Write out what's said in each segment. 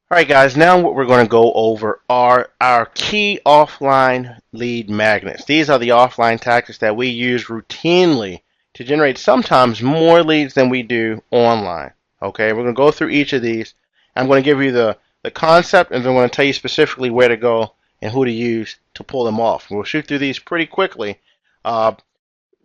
Alright guys, now what we're going to go over are our key offline lead magnets. These are the offline tactics that we use routinely to generate sometimes more leads than we do online. Okay, we're going to go through each of these. I'm going to give you the concept, and then I'm going to tell you specifically where to go and who to use to pull them off. We'll shoot through these pretty quickly. Uh,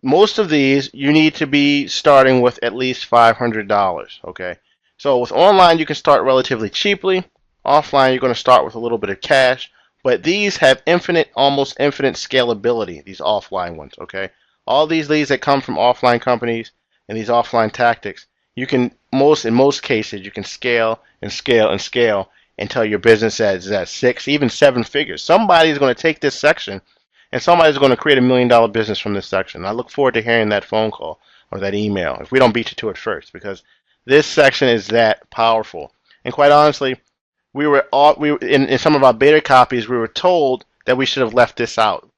Most of these you need to be starting with at least $500. Okay, so with online you can start relatively cheaply. Offline you're going to start with a little bit of cash, but these have almost infinite scalability. These offline ones. Okay, all these leads that come from offline companies and these offline tactics, you can in most cases you can scale and scale and scale until your business is at 6, even 7 figures. Somebody is going to take this section and somebody's going to create $1 million business from this section. I look forward to hearing that phone call or that email if we don't beat you to it first, because this section is that powerful. And quite honestly, in some of our beta copies, we were told that we should have left this out.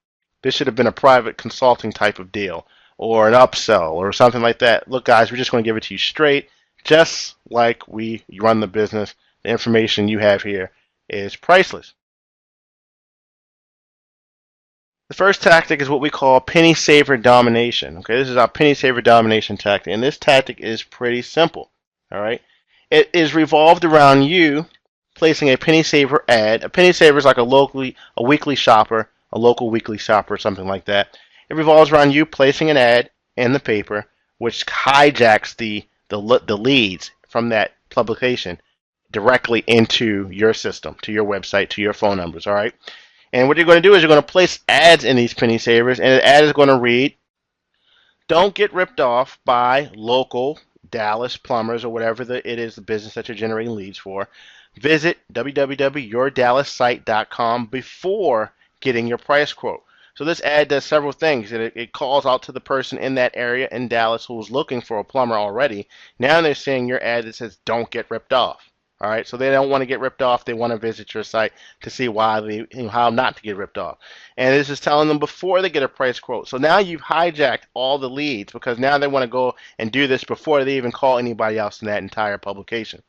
This should have been a private consulting type of deal or an upsell or something like that. Look, guys, we're just going to give it to you straight, just like we run the business. The information you have here is priceless. The first tactic is what we call penny saver domination. Okay, this is our penny saver domination tactic, and this tactic is pretty simple. All right, it is revolved around you placing a penny saver ad. A penny saver is like a weekly shopper, a local weekly shopper, something like that. It revolves around you placing an ad in the paper, which hijacks the leads from that publication directly into your system, to your website, to your phone numbers. All right. And what you're going to do is you're going to place ads in these penny savers, and the ad is going to read, "Don't get ripped off by local Dallas plumbers," or whatever it is, the business that you're generating leads for. "Visit www.yourdallessite.com before getting your price quote." So this ad does several things. It calls out to the person in that area in Dallas who's looking for a plumber already. Now they're seeing your ad that says, "Don't get ripped off." All right, so they don't want to get ripped off. They want to visit your site to see how not to get ripped off. And this is telling them before they get a price quote. So now you've hijacked all the leads, because now they want to go and do this before they even call anybody else in that entire publication.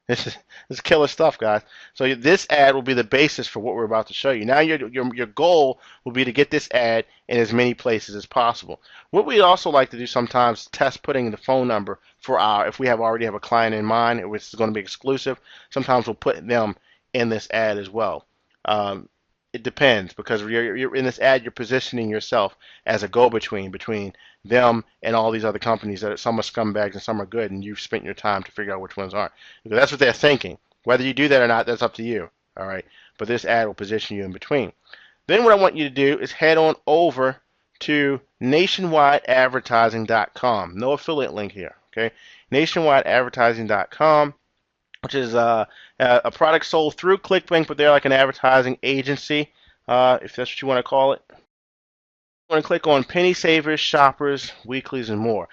This is killer stuff, guys. So this ad will be the basis for what we're about to show you. Now your goal will be to get this ad in as many places as possible. What we also like to do sometimes is test putting the phone number for if we already have a client in mind, which is going to be exclusive. Sometimes we'll put them in this ad as well. It depends, because you're in this ad, you're positioning yourself as a go-between between them and all these other companies that some are scumbags and some are good, and you've spent your time to figure out which ones aren't. Because that's what they're thinking. Whether you do that or not, that's up to you. All right, but this ad will position you in between. Then what I want you to do is head on over to nationwideadvertising.com. No affiliate link here. Okay, nationwideadvertising.com, which is a product sold through ClickBank, but they're like an advertising agency, if that's what you want to call it. I'm going to click on Penny Savers, Shoppers, Weeklies, and more.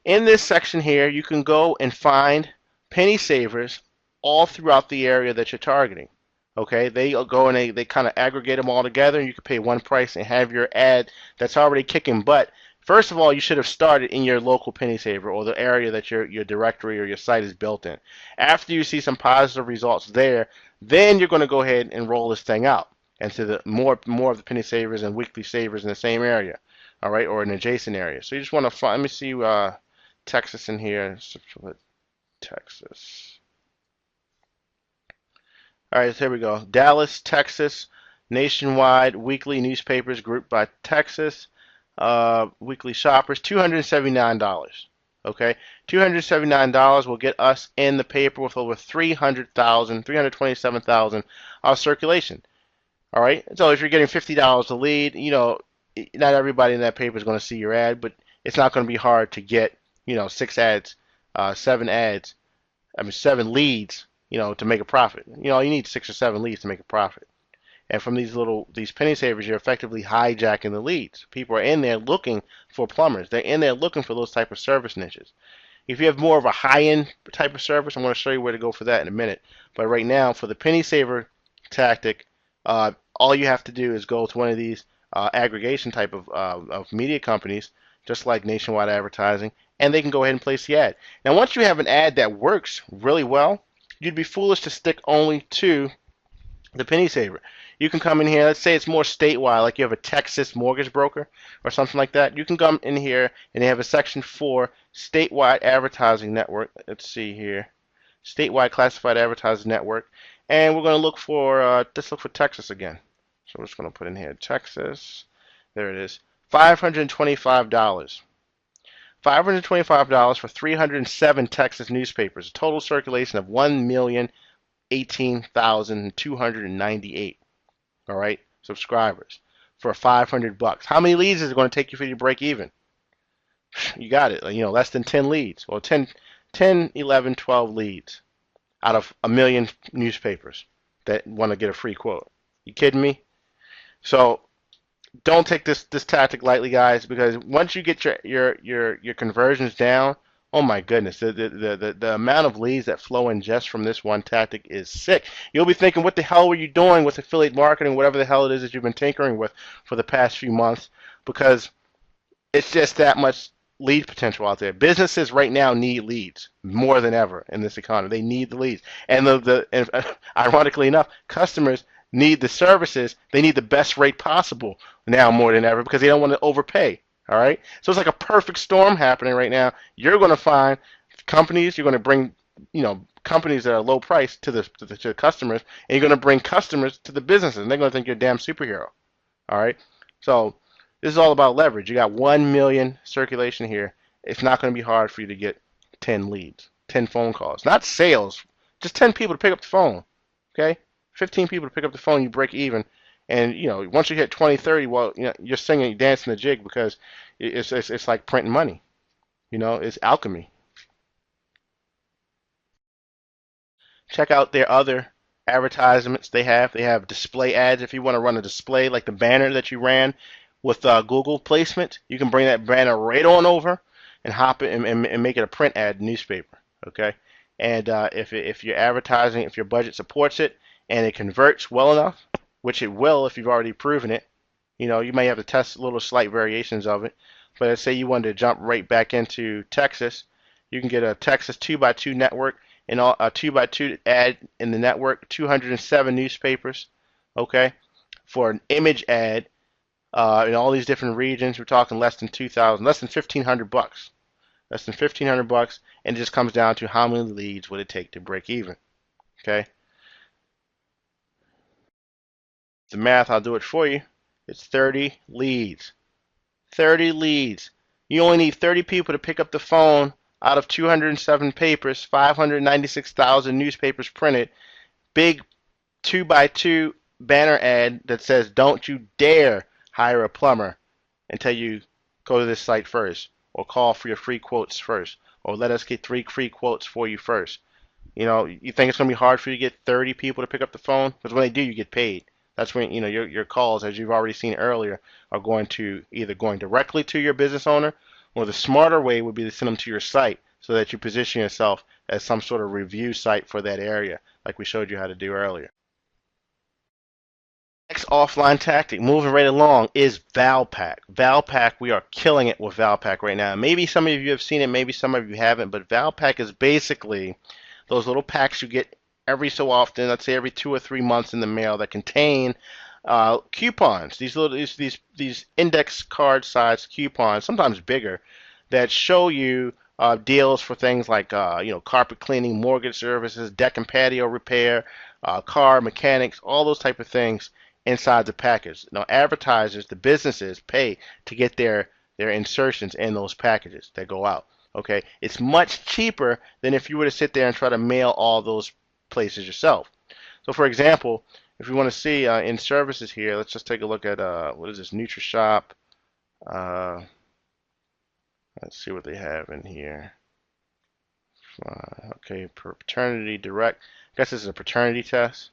In this section here, you can go and find penny savers all throughout the area that you're targeting. Okay, they go and they kind of aggregate them all together, and you can pay one price and have your ad that's already kicking butt. First of all, you should have started in your local penny saver, or the area that your directory or your site is built in. After you see some positive results there, then you're going to go ahead and roll this thing out into the more of the penny savers and weekly savers in the same area, all right, or an adjacent area. So you just want to find. Let me see Texas in here. Texas. All right, so here we go. Dallas, Texas, nationwide weekly newspapers grouped by Texas. Weekly shoppers, $279. Okay, $279 will get us in the paper with over 327,000 circulation. All right, so if you're getting $50 a lead, not everybody in that paper is going to see your ad, but it's not going to be hard to get, 6 ads, 7 ads, 7 leads, to make a profit. You need 6 or 7 leads to make a profit. And from these penny savers, you're effectively hijacking the leads. People are in there looking for plumbers. They're in there looking for those type of service niches. If you have more of a high-end type of service, I'm going to show you where to go for that in a minute. But right now, for the penny saver tactic, all you have to do is go to one of these aggregation type of media companies, just like Nationwide Advertising, and they can go ahead and place the ad. Now, once you have an ad that works really well, you'd be foolish to stick only to the penny saver. You can come in here, let's say it's more statewide, like you have a Texas mortgage broker or something like that. You can come in here and they have a section for statewide advertising network. Let's see here. Statewide classified advertising network. And we're going to look for, let's look for Texas again. So we're just going to put in here Texas. There it is. $525. $525 for 307 Texas newspapers. A total circulation of 1,018,298. All right, subscribers for 500 bucks. How many leads is it going to take you for you to break even? You got it. You know, less than 10 leads. Well, 10, 11, 12 leads out of a million newspapers that want to get a free quote. You kidding me? So don't take this tactic lightly, guys, because once you get your conversions down, oh my goodness, the amount of leads that flow in just from this one tactic is sick. You'll be thinking, what the hell were you doing with affiliate marketing, whatever the hell it is that you've been tinkering with for the past few months, because it's just that much lead potential out there. Businesses right now need leads more than ever in this economy. They need the leads, and ironically enough, customers need the services. They need the best rate possible now more than ever because they don't want to overpay. All right, so it's like a perfect storm happening right now. You're going to find companies. You're going to bring, companies that are low price to the customers, and you're going to bring customers to the businesses, and they're going to think you're a damn superhero. All right, so this is all about leverage. You got 1 million circulation here. It's not going to be hard for you to get 10 leads, 10 phone calls, not sales, just 10 people to pick up the phone. Okay, 15 people to pick up the phone, you break even. And once you hit 20, 30, well, you're singing, you're dancing the jig because it's like printing money. It's alchemy. Check out their other advertisements they have. They have display ads. If you want to run a display like the banner that you ran with Google placement, you can bring that banner right on over and hop it and make it a print ad newspaper. Okay, and if you're advertising, if your budget supports it and it converts well enough, which it will if you've already proven it. You may have to test little slight variations of it. But let's say you wanted to jump right back into Texas. You can get a Texas 2x2 network and a 2x2 ad in the network, 207 newspapers, okay, for an image ad in all these different regions. We're talking less than 2,000, less than 1,500 bucks. Less than 1,500 bucks, and it just comes down to how many leads would it take to break even, okay? The math, I'll do it for you. It's 30 leads. 30 leads. You only need 30 people to pick up the phone out of 207 papers, 596,000 newspapers printed, big 2x2 banner ad that says, "Don't you dare hire a plumber until you go to this site first, or call for your free quotes first, or let us get 3 free quotes for you first." You think it's going to be hard for you to get 30 people to pick up the phone? Because when they do, you get paid. That's when your calls, as you've already seen earlier, are going directly to your business owner, or the smarter way would be to send them to your site so that you position yourself as some sort of review site for that area, like we showed you how to do earlier. Next offline tactic, moving right along, is Valpak. Valpak, we are killing it with Valpak right now. Maybe some of you have seen it, maybe some of you haven't, but Valpak is basically those little packs you get every so often, let's say every 2 or 3 months in the mail, that contain coupons. These index card size coupons, sometimes bigger, that show you deals for things like carpet cleaning, mortgage services, deck and patio repair, car mechanics, all those type of things inside the package. Now, advertisers, the businesses, pay to get their insertions in those packages that go out. Okay, it's much cheaper than if you were to sit there and try to mail all those places yourself. So, for example, if you want to see in services here, let's just take a look at what is this, NutriShop. Let's see what they have in here. Okay, paternity direct. I guess this is a paternity test.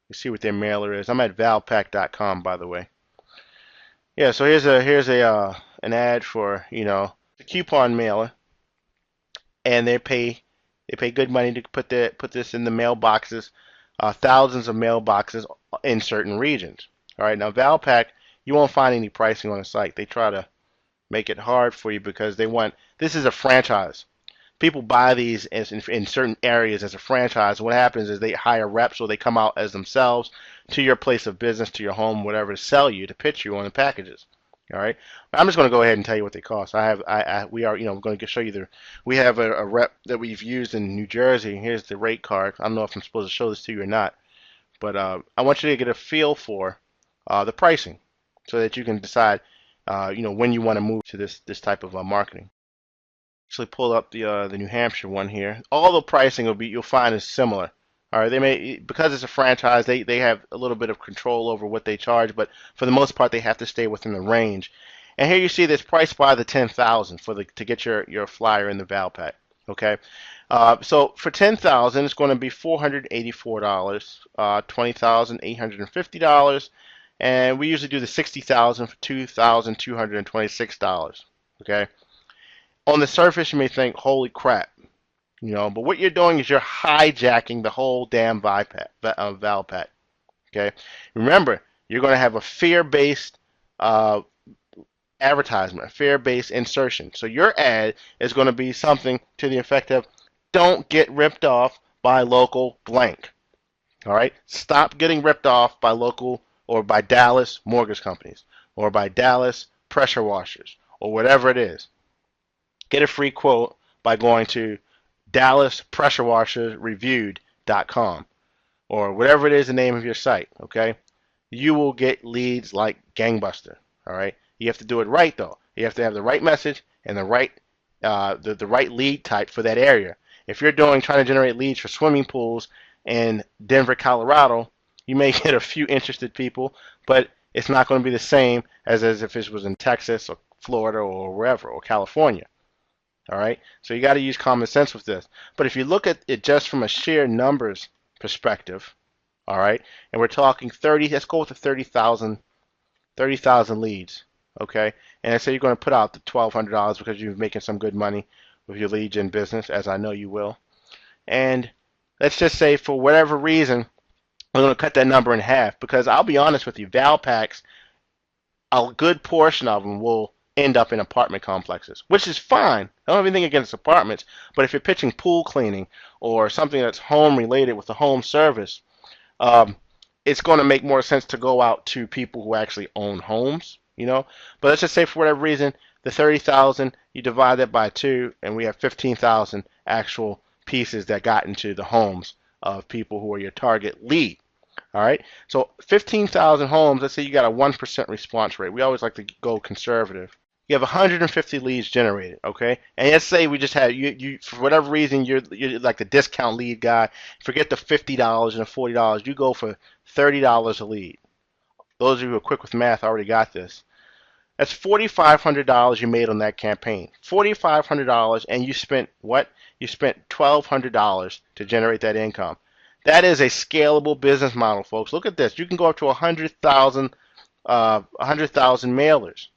You see what their mailer is. I'm at valpak.com, by the way. Yeah, so here's an ad for the coupon mailer, and they pay good money to put this in the mailboxes, thousands of mailboxes in certain regions. All right, now Valpak, you won't find any pricing on the site. They try to make it hard for you because this is a franchise. people buy these in certain areas as a franchise. What happens is they hire reps or they come out as themselves to your place of business, to your home, whatever, to sell you, to pitch you on the packages. All right, I'm just going to go ahead and tell you what they cost. We are, I'm going to show you we have a rep that we've used in New Jersey. Here's the rate card. I don't know if I'm supposed to show this to you or not, but I want you to get a feel for the pricing so that you can decide, when you want to move to this type of marketing. Actually, pull up the New Hampshire one here. All the pricing you'll find is similar. All right, they may, because it's a franchise, they have a little bit of control over what they charge, but for the most part, they have to stay within the range. And here you see this price by the 10,000 to get your flyer in the Valpak. Okay, so for 10,000, it's going to be $484, $20,850, and we usually do the 60,000 for $2,226. Okay, on the surface, you may think, "Holy crap." But what you're doing is you're hijacking the whole damn Valpak. Okay, remember, you're going to have a fear-based advertisement, a fear-based insertion. So your ad is going to be something to the effect of, "Don't get ripped off by local blank." All right, stop getting ripped off by local or by Dallas mortgage companies or by Dallas pressure washers or whatever it is. Get a free quote by going to DallasPressureWashersReviewed.com or whatever it is the name of your site. Okay, you will get leads like gangbuster. All right, you have to do it right though. You have to have the right message and the right lead type for that area. If you're trying to generate leads for swimming pools in Denver, Colorado, you may get a few interested people, but it's not going to be the same as if it was in Texas or Florida or wherever, or California. All right, so you got to use common sense with this. But if you look at it just from a sheer numbers perspective, all right, and we're talking 30, let's go with the 30,000 leads, okay? And let's say you're going to put out the $1,200 because you're making some good money with your lead gen business, as I know you will. And let's just say for whatever reason, we're going to cut that number in half, because I'll be honest with you, Valpaks, a good portion of them will end up in apartment complexes, which is fine. I don't have anything against apartments, but if you're pitching pool cleaning or something that's home related with the home service, it's going to make more sense to go out to people who actually own homes, But let's just say for whatever reason, the 30,000, you divide that by 2, and we have 15,000 actual pieces that got into the homes of people who are your target lead. All right, so 15,000 homes, let's say you got a 1% response rate. We always like to go conservative. You have 150 leads generated, okay? And let's say we just had, you for whatever reason, you're like the discount lead guy. Forget the $50 and the $40. You go for $30 a lead. Those of you who are quick with math already got this. That's $4,500 you made on that campaign. $4,500, and you spent what? You spent $1,200 to generate that income. That is a scalable business model, folks. Look at this. You can go up to 100,000 mailers.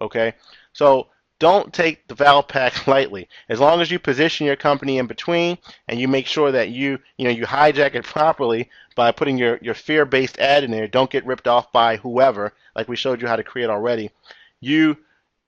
Okay, so don't take the Valpak lightly. As long as you position your company in between and you make sure that you hijack it properly by putting your fear-based ad in there, don't get ripped off by whoever, like we showed you how to create already, you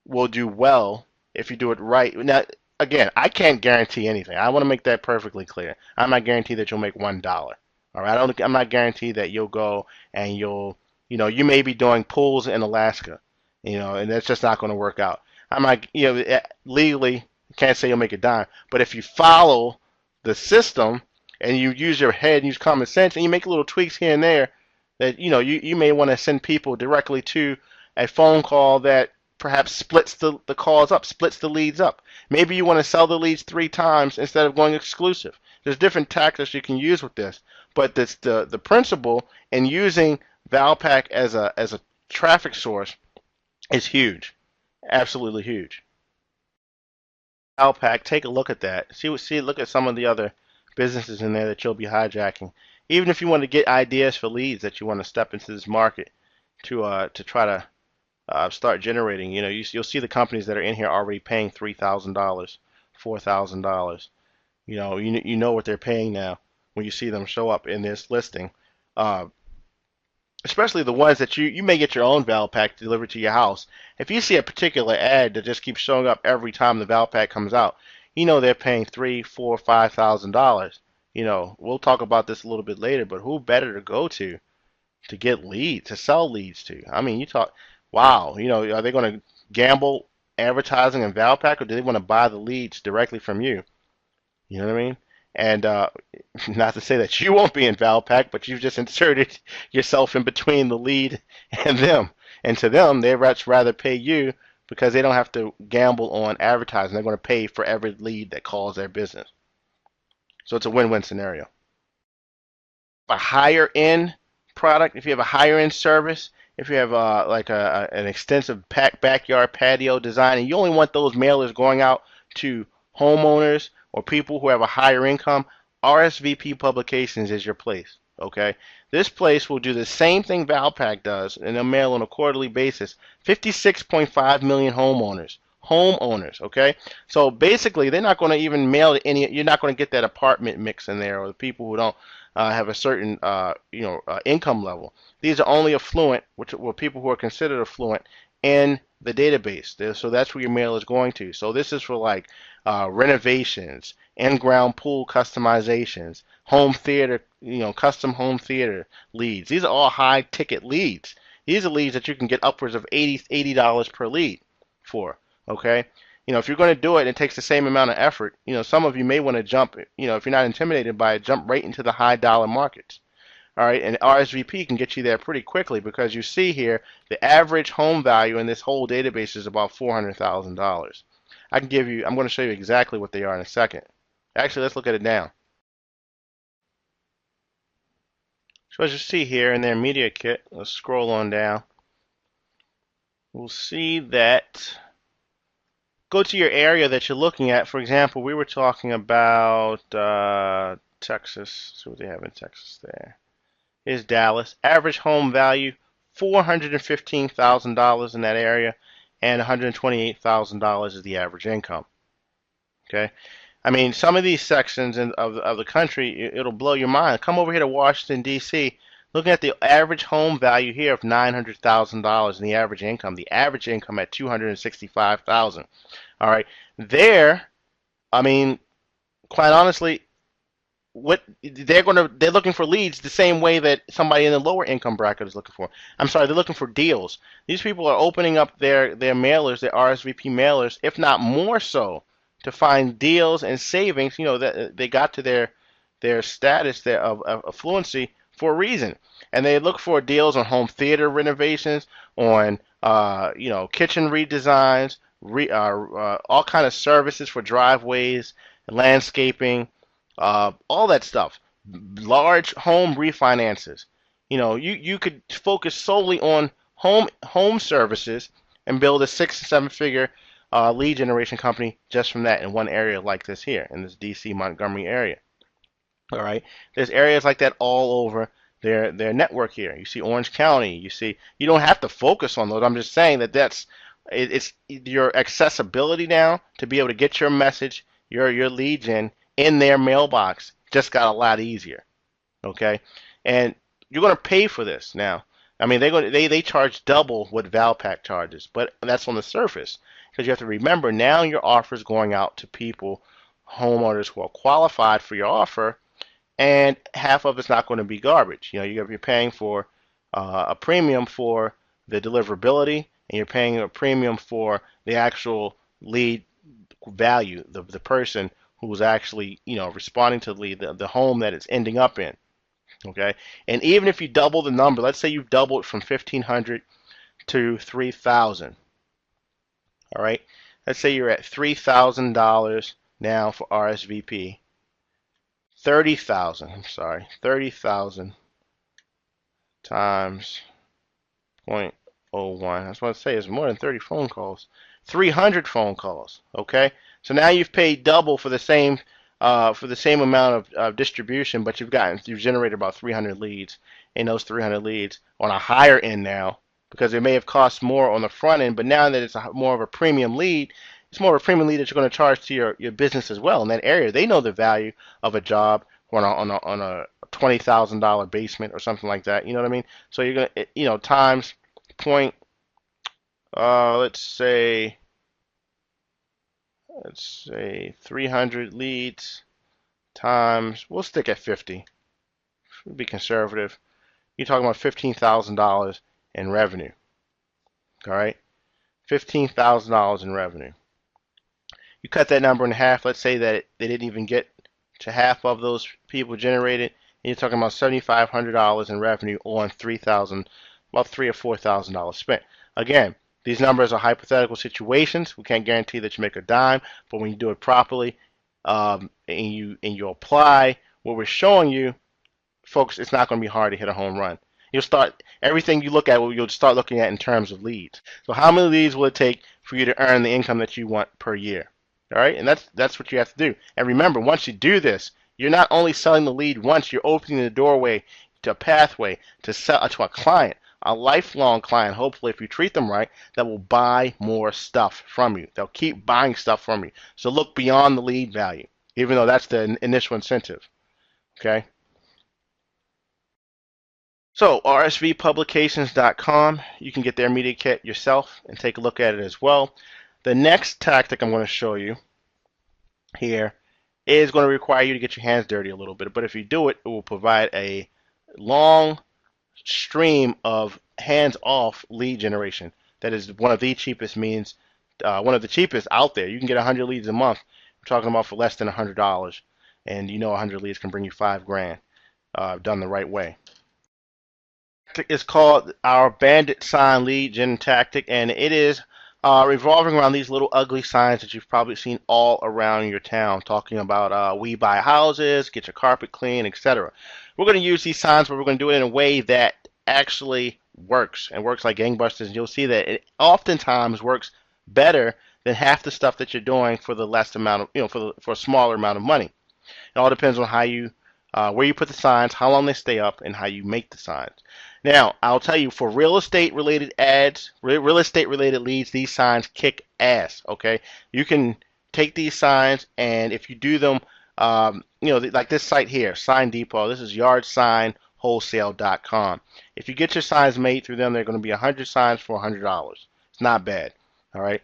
will do well if you do it right. Now, again, I can't guarantee anything. I want to make that perfectly clear. I'm not guaranteed that you'll make $1. All right, I'm not guaranteed that you'll go and you may be doing pools in Alaska. And that's just not going to work out. I'm like, legally, can't say you'll make a dime. But if you follow the system and you use your head and use common sense and you make little tweaks here and there, that you may want to send people directly to a phone call that perhaps splits the calls up, splits the leads up. Maybe you want to sell the leads 3 times instead of going exclusive. There's different tactics you can use with this, but the principle in using Valpak as a traffic source is huge, absolutely huge. Valpak, take a look at that. Look at some of the other businesses in there that you'll be hijacking. Even if you want to get ideas for leads that you want to step into this market to try to start generating. You'll see the companies that are in here already paying $3,000, $4,000. You know what they're paying now when you see them show up in this listing. Especially the ones that you may get your own Valpak delivered to your house. If you see a particular ad that just keeps showing up every time the Valpak comes out, you know they're paying $3, $4, $5,000. You know, we'll talk about this a little bit later, but who better to go to get leads, to sell leads to? I mean, you talk, wow, you know, are they going to gamble advertising and Valpak, or do they want to buy the leads directly from you? You know what I mean? And not to say that you won't be in Valpak, but you've just inserted yourself in between the lead and them. And to them, they'd much rather pay you because they don't have to gamble on advertising. They're going to pay for every lead that calls their business. So it's a win-win scenario. A higher end product, if you have a higher end service, if you have like an extensive backyard patio design, and you only want those mailers going out to homeowners or people who have a higher income, RSVP Publications is your place. Okay, this place will do the same thing Valpak does, and they'll mail on a quarterly basis. 56.5 million homeowners. Homeowners, okay? So basically, they're not going to even mail to any. You're not going to get that apartment mix in there, or the people who don't have a certain income level. These are only affluent, which were people who are considered affluent in the database. So that's where your mail is going to. So this is for like renovations, in-ground pool customizations, home theater, custom home theater leads. These are all high-ticket leads. These are leads that you can get upwards of $80 per lead for. Okay. If you're going to do it, it takes the same amount of effort. Some of you may want to jump, if you're not intimidated by it, jump right into the high dollar markets. All right, and RSVP can get you there pretty quickly because you see here the average home value in this whole database is about $400,000. I'm going to show you exactly what they are in a second. Actually, let's look at it now. So as you see here in their media kit, let's scroll on down. We'll see that. Go to your area that you're looking at. For example, we were talking about Texas. See what they have in Texas there. Here's Dallas. Average home value, $415,000 in that area, and $128,000 is the average income. Okay? I mean, some of these sections of the country, it'll blow your mind. Come over here to Washington, D.C., looking at the average home value here of $900,000 and the average income. The average income at $265,000. All right, there. I mean, quite honestly, they're looking for leads the same way that somebody in the lower income bracket is looking for. I'm sorry, they're looking for deals. These people are opening up their mailers, their RSVP mailers, if not more so, to find deals and savings. That they got to their status there of affluency for a reason, and they look for deals on home theater renovations, on kitchen redesigns, all kind of services for driveways, landscaping, all that stuff. Large home refinances. You could focus solely on home services and build a 6-7 figure lead generation company just from that in one area like this here, in this DC Montgomery area. All right, there's areas like that all over their network here. You see Orange County. You don't have to focus on those. I'm just saying it's your accessibility now to be able to get your message, your lead gen in their mailbox just got a lot easier. Okay, and you're going to pay for this now. I mean, they charge double what Valpak charges, but that's on the surface because you have to remember now your offer is going out to people, homeowners who are qualified for your offer, and half of it's not going to be garbage. You're paying for a premium for the deliverability, and you're paying a premium for the actual lead value, the person who's actually responding to the lead, the home that it's ending up in. Okay, and even if you double the number, let's say you've doubled from 1,500 to 3,000. All right, let's say you're at $3,000 now for RSVP. 30,000. I'm sorry, 30,000 times 0.01. I was going to say it's more than 30 phone calls. 300 phone calls. Okay, so now you've paid double for the same amount of distribution, but you've generated about 300 leads, and those 300 leads on a higher end now, because it may have cost more on the front end, but now that it's more of a premium lead, it's more of a premium lead that you're going to charge to your business as well in that area. They know the value of a job on a $20,000 basement or something like that. You know what I mean? So you're going to times point, let's say let's say 300 leads times, we'll stick at 50. We'll be conservative. You're talking about $15,000 in revenue. All right, $15,000 in revenue. You cut that number in half. Let's say that they didn't even get to half of those people generated. And you're talking about $7,500 in revenue on about $3,000 or $4,000 spent. Again, these numbers are hypothetical situations. We can't guarantee that you make a dime, but when you do it properly, and you apply what we're showing you, folks, it's not going to be hard to hit a home run. You'll start everything you look at. You'll start looking at in terms of leads. So how many leads will it take for you to earn the income that you want per year? All right, and that's what you have to do. And remember, once you do this, you're not only selling the lead once. You're opening the doorway to a pathway to sell to a client, a lifelong client. Hopefully, if you treat them right, that will buy more stuff from you. They'll keep buying stuff from you. So look beyond the lead value, even though that's the initial incentive. Okay. So rsvpublications.com, you can get their media kit yourself and take a look at it as well. The next tactic I'm going to show you here is going to require you to get your hands dirty a little bit, but if you do it, it will provide a long stream of hands-off lead generation. That is one of the cheapest one of the cheapest out there. You can get 100 leads a month. I'm talking about for less than $100, and you know 100 leads can bring you $5,000 done the right way. It's called our bandit sign lead gen tactic, and it is revolving around these little ugly signs that you've probably seen all around your town, talking about we buy houses, get your carpet clean, etc. We're going to use these signs, but we're going to do it in a way that actually works and works like gangbusters. And you'll see that it oftentimes works better than half the stuff that you're doing for the less amount of, for a smaller amount of money. It all depends on how you where you put the signs, how long they stay up, and how you make the signs. Now, I'll tell you, for real estate related ads, real estate related leads, these signs kick ass. Okay, you can take these signs, and if you do them, like this site here, Sign Depot. This is yardsignwholesale.com. If you get your signs made through them, they're going to be 100 signs for $100. It's not bad. All right.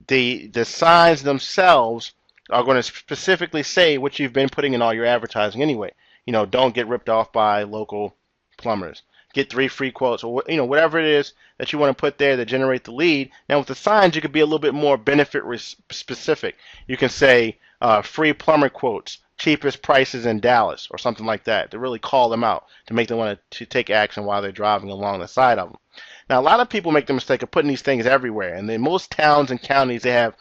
The signs themselves are going to specifically say what you've been putting in all your advertising anyway. Don't get ripped off by local plumbers. Get 3 free quotes, or whatever it is that you want to put there to generate the lead. Now with the signs, you could be a little bit more benefit specific. You can say free plumber quotes, cheapest prices in Dallas, or something like that, to really call them out, to make them want to take action while they're driving along the side of them. Now a lot of people make the mistake of putting these things everywhere, and in most towns and counties they have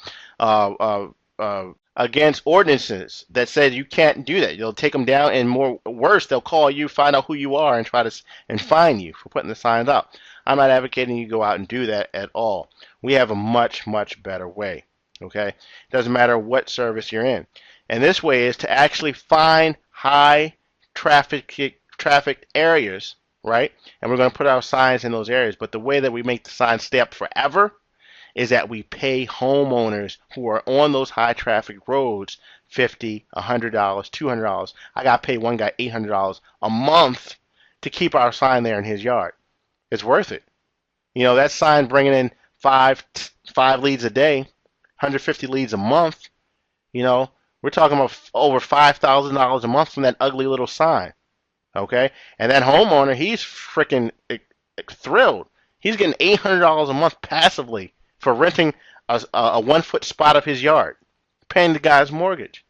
against ordinances that said you can't do that. You'll take them down, and worse, they'll call you, find out who you are, and try to fine you for putting the signs up. I'm not advocating you go out and do that at all. We have a much, much better way. Okay, it doesn't matter what service you're in, and this way is to actually find high trafficked areas, right? And we're going to put our signs in those areas. But the way that we make the signs stay up forever is that we pay homeowners who are on those high traffic roads $50, $100, $200. I got to pay one guy $800 a month to keep our sign there in his yard. It's worth it. That sign bringing in five leads a day, 150 leads a month. We're talking about over $5,000 a month from that ugly little sign. Okay, and that homeowner, he's freaking thrilled. He's getting $800 a month passively for renting a 1-foot spot of his yard, paying the guy's mortgage.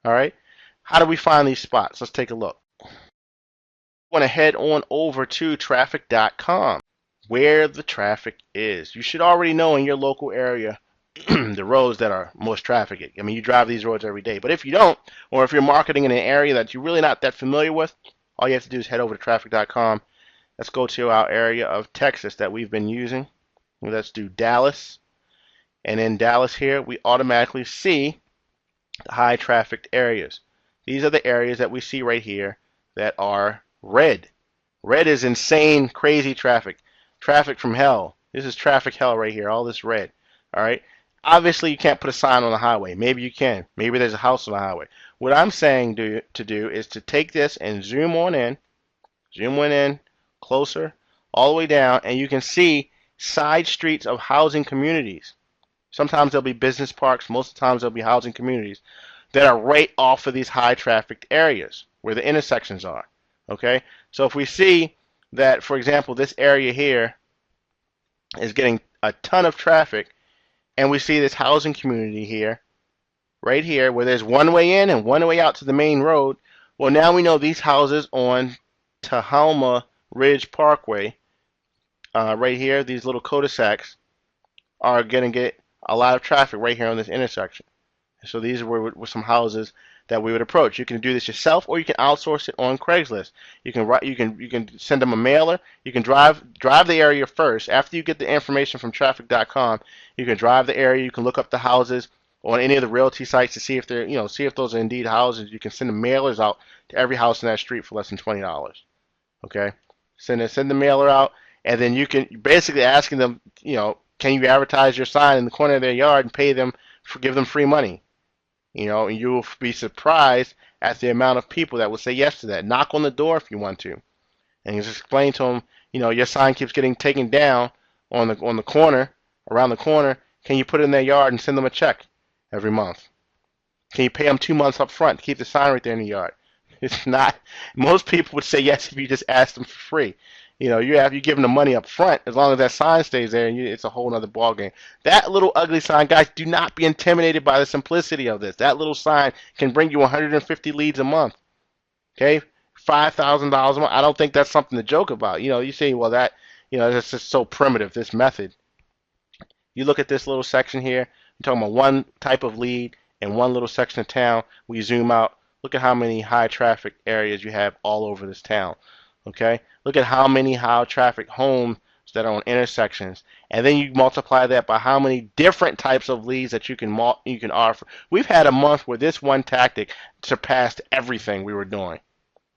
All right, how do we find these spots? Let's take a look. I want to head on over to traffic.com, where the traffic is. You should already know in your local area the roads that are most trafficked. I mean, you drive these roads every day, but if you don't, or if you're marketing in an area that you're really not that familiar with, all you have to do is head over to traffic.com. Let's go to our area of Texas that we've been using. Let's do Dallas. And in Dallas here, we automatically see the high trafficked areas. These are the areas that we see right here that are red. Red is insane, crazy traffic. Traffic from hell. This is traffic hell right here, all this red. All right. Obviously, you can't put a sign on the highway. Maybe you can. Maybe there's a house on the highway. What I'm saying to do is to take this and zoom in closer, all the way down, and you can see side streets of housing communities. Sometimes there'll be business parks. Most of the times there'll be housing communities that are right off of these high trafficked areas where the intersections are. Okay, so if we see that, for example, this area here is getting a ton of traffic, and we see this housing community here, right here, where there's one way in and one way out to the main road. Well, now we know these houses on Tahoma Ridge Parkway, right here, these little cul-de-sacs, are going to get a lot of traffic right here on this intersection. So these were some houses that we would approach. You can do this yourself, or you can outsource it on Craigslist. You can send them a mailer. You can drive the area first. After you get the information from traffic.com, you can drive the area. You can look up the houses on any of the realty sites to see if they're, see if those are indeed houses. You can send the mailers out to every house in that street for less than $20. Okay, send the mailer out, and then you can basically asking them, can you advertise your sign in the corner of their yard and pay them give them free money? And you will be surprised at the amount of people that will say yes to that. Knock on the door if you want to, and you just explain to them, your sign keeps getting taken down on the corner, around the corner. Can you put it in their yard and send them a check every month? Can you pay them 2 months up front to keep the sign right there in the yard? It's not. Most people would say yes if you just ask them for free. You give them the money up front, as long as that sign stays there, and it's a whole other ballgame. That little ugly sign, guys, do not be intimidated by the simplicity of this. That little sign can bring you 150 leads a month. Okay, $5,000 a month. I don't think that's something to joke about. You say, well, that's just so primitive, this method. You look at this little section here. You're talking about one type of lead in one little section of town. We zoom out. Look at how many high traffic areas you have all over this town. Okay, look at how many high traffic homes that are on intersections, and then you multiply that by how many different types of leads that you can offer. We've had a month where this one tactic surpassed everything we were doing.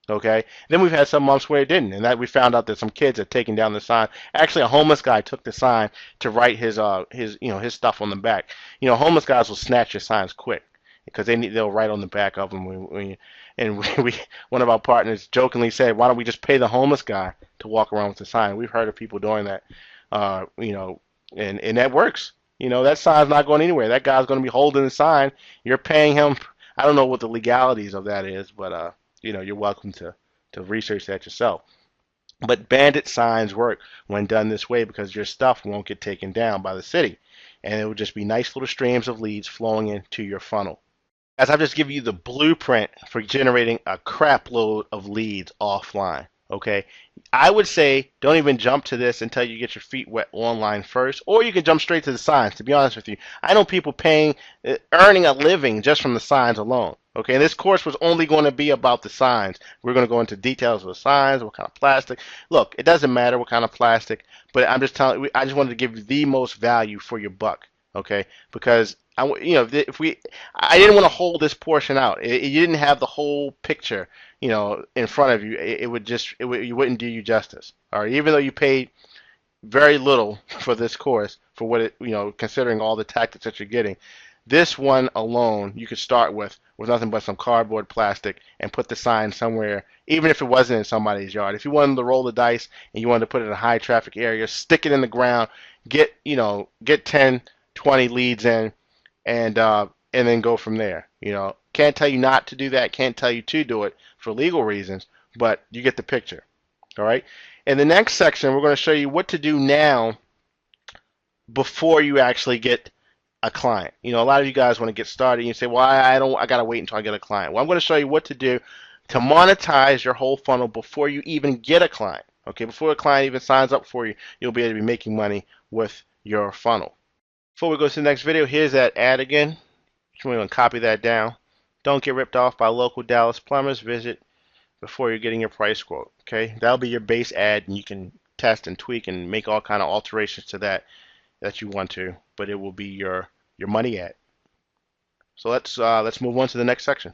Okay, then we've had some months where it didn't, and that we found out that some kids had taken down the sign. Actually, a homeless guy took the sign to write his stuff on the back. Homeless guys will snatch your signs quick because they'll write on the back of them. One of our partners jokingly said, "Why don't we just pay the homeless guy to walk around with the sign?" We've heard of people doing that, and that works. That sign's not going anywhere. That guy's going to be holding the sign. You're paying him. I don't know what the legalities of that is, but you're welcome to research that yourself. But bandit signs work when done this way because your stuff won't get taken down by the city, and it will just be nice little streams of leads flowing into your funnel. As I've just given you the blueprint for generating a crap load of leads offline. Okay, I would say don't even jump to this until you get your feet wet online first, or you can jump straight to the signs. To be honest with you, I know people earning a living just from the signs alone. Okay, and this course was only going to be about the signs. We're going to go into details of the signs, what kind of plastic. Look, it doesn't matter what kind of plastic, but I just wanted to give you the most value for your buck. Okay, because I didn't want to hold this portion out. You didn't have the whole picture, in front of you. You wouldn't do you justice. All right, even though you paid very little for this course, for what considering all the tactics that you're getting, this one alone you could start with nothing but some cardboard, plastic, and put the sign somewhere, even if it wasn't in somebody's yard. If you wanted to roll the dice and you wanted to put it in a high traffic area, stick it in the ground, get 10, 20 leads in, and then go from there. Can't tell you not to do that. Can't tell you to do it for legal reasons, but you get the picture. All right. In the next section, we're going to show you what to do now before you actually get a client. A lot of you guys want to get started. And you say, "Well, I got to wait until I get a client." Well, I'm going to show you what to do to monetize your whole funnel before you even get a client. Okay, before a client even signs up for you, you'll be able to be making money with your funnel. Before we go to the next video, here's that ad again. Just want to copy that down. Don't get ripped off by local Dallas plumbers. Visit before you're getting your price quote. Okay, that'll be your base ad, and you can test and tweak and make all kind of alterations to that you want to, but it will be your money ad. So let's move on to the next section.